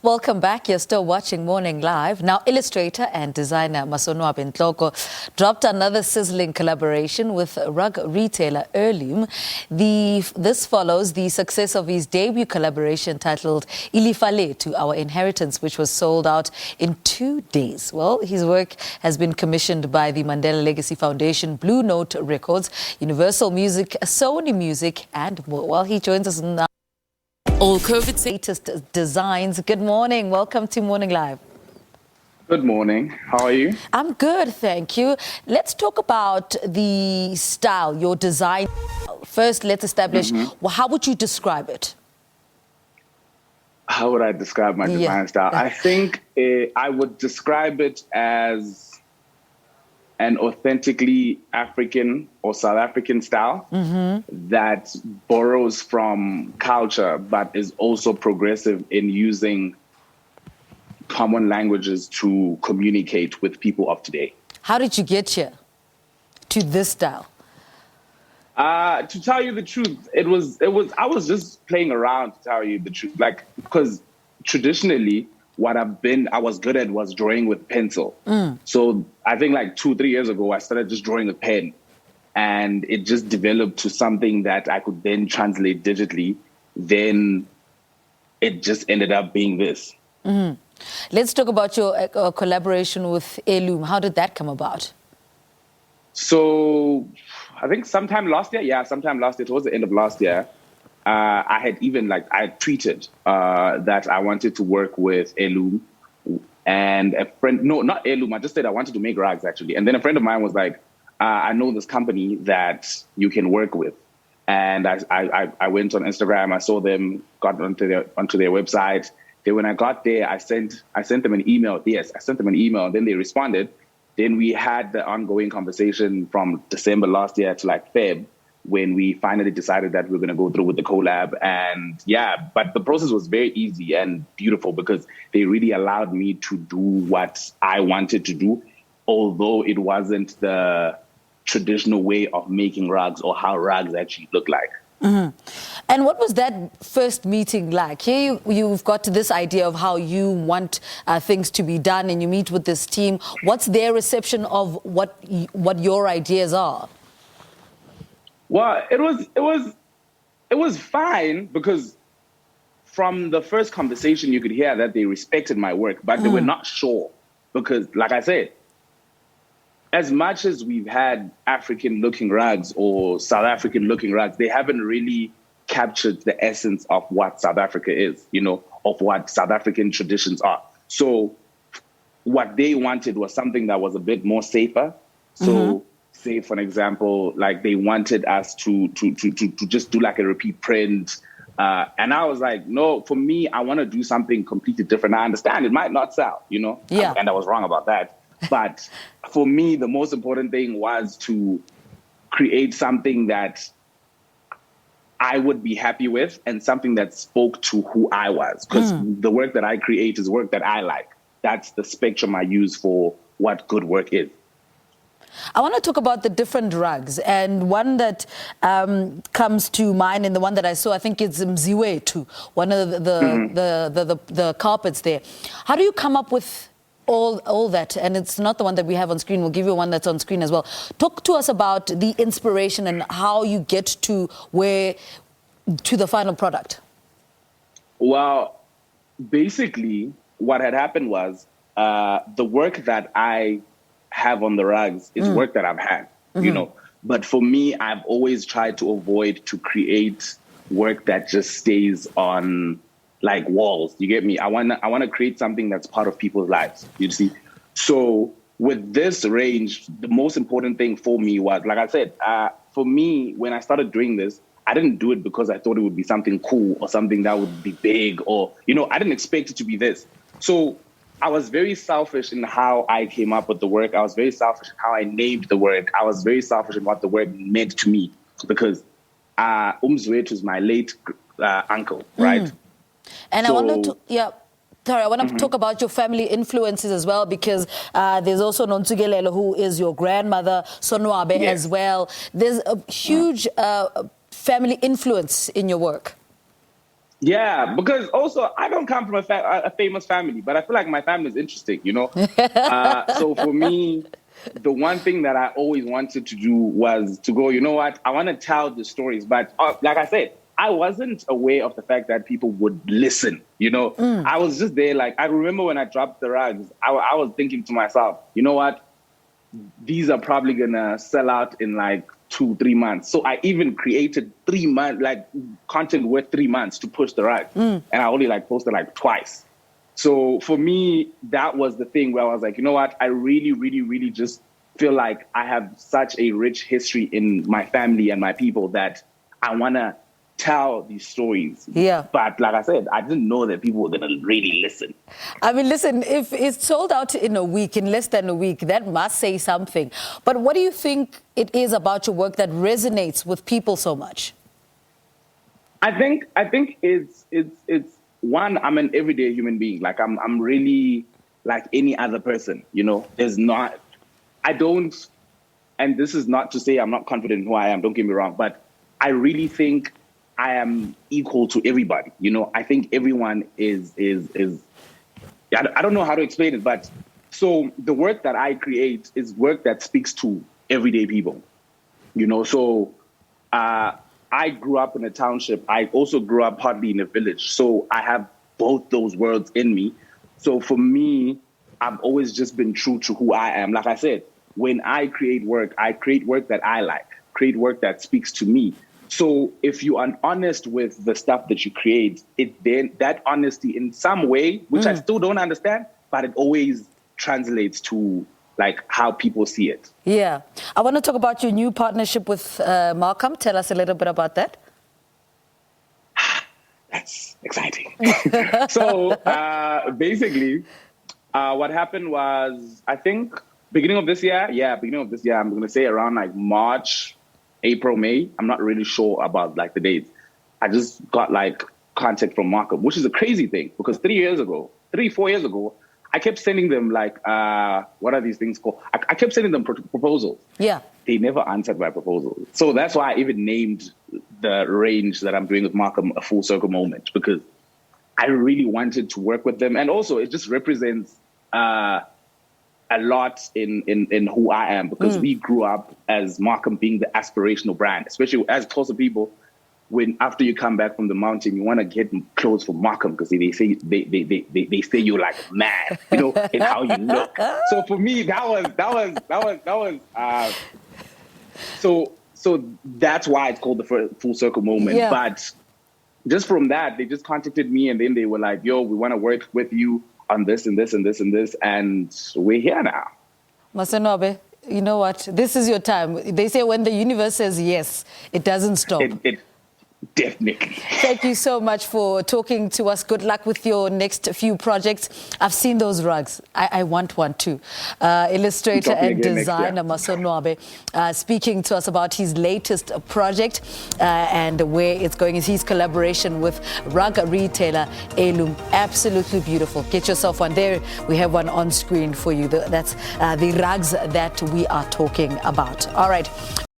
Welcome back. You're still watching Morning Live. Now, illustrator and designer Masonwabe Ntloko dropped another sizzling collaboration with rug retailer Airloom. This follows the success of his debut collaboration titled Ilifa Lethu, Our Inheritance, which was sold out in 2 days. Well, his work has been commissioned by the Mandela Legacy Foundation, Blue Note Records, Universal Music, Sony Music, and more. Well, he joins us now. All COVID's latest designs. Good morning. Welcome to Morning Live. Good morning. How are you? I'm good, thank you. Let's talk about the style, your design. First, let's establish, how would you describe it? How would I describe my design style? I think I would describe it as an authentically African or South African style that borrows from culture, but is also progressive in using common languages to communicate with people of today. How did you get here to this style? To tell you the truth, I was just playing around, to tell you the truth. Like, because traditionally, what I was good at was drawing with pencil. So I think like 2-3 years ago, I started just drawing with pen, and it just developed to something that I could then translate digitally. Then it just ended up being this. Let's talk about your collaboration with Airloom. How did that come about? So I think sometime last year, towards the end of last year, I had even I tweeted that I wanted to work with Airloom, and a friend, no, not Airloom, I just said I wanted to make rugs actually. And then a friend of mine was like, I know this company that you can work with. And I went on Instagram, I saw them, got onto their website. Then when I got there, I sent them an email. Yes, I sent them an email, and then they responded. Then we had the ongoing conversation from December last year to Feb, when we finally decided that we were going to go through with the collab. And yeah, but the process was very easy and beautiful because they really allowed me to do what I wanted to do, although it wasn't the traditional way of making rugs or how rugs actually look like. And what was that first meeting like? Here you've got this idea of how you want things to be done, and you meet with this team. What's their reception of what your ideas are? Well, it was fine, because from the first conversation you could hear that they respected my work, but they were not sure, because like I said, as much as we've had African-looking rugs or South African-looking rugs, they haven't really captured the essence of what South Africa is, of what South African traditions are. So what they wanted was something that was a bit more safer. So say, for example, they wanted us to just do a repeat print. And I was like, no, for me, I want to do something completely different. I understand it might not sell, Yeah. And I was wrong about that. But for me, the most important thing was to create something that I would be happy with and something that spoke to who I was. Because the work that I create is work that I like. That's the spectrum I use for what good work is. I want to talk about the different rugs, and one that comes to mind, and the one that I saw, I think it's Mziwe too, one of the carpets there. How do you come up with all that? And it's not the one that we have on screen. We'll give you one that's on screen as well. Talk to us about the inspiration and how you get to the final product. Well, basically, what had happened was the work that I have on the rugs is work that I've had, But for me, I've always tried to avoid to create work that just stays on walls. You get me? I want to create something that's part of people's lives. You see? So with this range, the most important thing for me was, like I said, for me, when I started doing this, I didn't do it because I thought it would be something cool or something that would be big, or, I didn't expect it to be this. So I was very selfish in how I came up with the work. I was very selfish in how I named the work. I was very selfish in what the work meant to me, because Umzwet was my late uncle, right? And so, I wanted to talk about your family influences as well, because there's also Nontugelelo, who is your grandmother, Sonwabe as well. There's a huge family influence in your work. Yeah, because also I don't come from a famous family, but I feel like my family is interesting, you know? So for me, the one thing that I always wanted to do was to go, you know what? I want to tell the stories. But like I said, I wasn't aware of the fact that people would listen, you know? I was just there, like, I remember when I dropped the rugs, I was thinking to myself, you know what? These are probably going to sell out in like 2-3 months. So I even created 3 months, like content worth 3 months to push the rug. And I only like posted like twice. So for me, that was the thing where I was like, you know what? I really, really, really just feel like I have such a rich history in my family and my people that I want to tell these stories. Yeah. But like I said, I didn't know that people were going to really listen. I mean, listen, if it's sold out in a week, in less than a week, that must say something. But what do you think it is about your work that resonates with people so much? I think it's one, I'm an everyday human being. Like I'm really like any other person, you know. And this is not to say I'm not confident in who I am, don't get me wrong, but I really think I am equal to everybody. You know, I think everyone is I don't know how to explain it, but so the work that I create is work that speaks to everyday people, you know. So I grew up in a township. I also grew up partly in a village. So I have both those worlds in me. So for me, I've always just been true to who I am. Like I said, when I create work that I like, create work that speaks to me. So if you are honest with the stuff that you create, then that honesty in some way, which I still don't understand, but it always translates to like how people see it. Yeah. I want to talk about your new partnership with Malcolm. Tell us a little bit about that. That's exciting. So basically, what happened was, I think, beginning of this year, I'm going to say around like March, April, May. I'm not really sure about like the dates. I just got like contact from Malcolm, which is a crazy thing because 4 years ago, I kept sending them like, what are these things called? I kept sending them proposals. Yeah. They never answered my proposals. So that's why I even named the range that I'm doing with Malcolm a full circle moment, because I really wanted to work with them. And also it just represents a lot in who I am, because we grew up as Malcolm being the aspirational brand, especially as closer people. When after you come back from the mountain, you want to get clothes for Malcolm because they say you're like mad, you know, in how you look. So for me, that was so that's why it's called the full circle moment. Yeah. But just from that, they just contacted me and then they were like, "Yo, we want to work with you on this and this and this and this," and we're here now. Masonwabe, you know what? This is your time. They say when the universe says yes, it doesn't stop. It definitely. Thank you so much for talking to us. Good luck with your next few projects. I've seen those rugs. I want one too. Illustrator and Designer Masonwabe speaking to us about his latest project and where it's going. Is his collaboration with rug retailer Airloom. Absolutely beautiful. Get yourself one. There we have one on screen for you. That's the rugs that we are talking about. All right.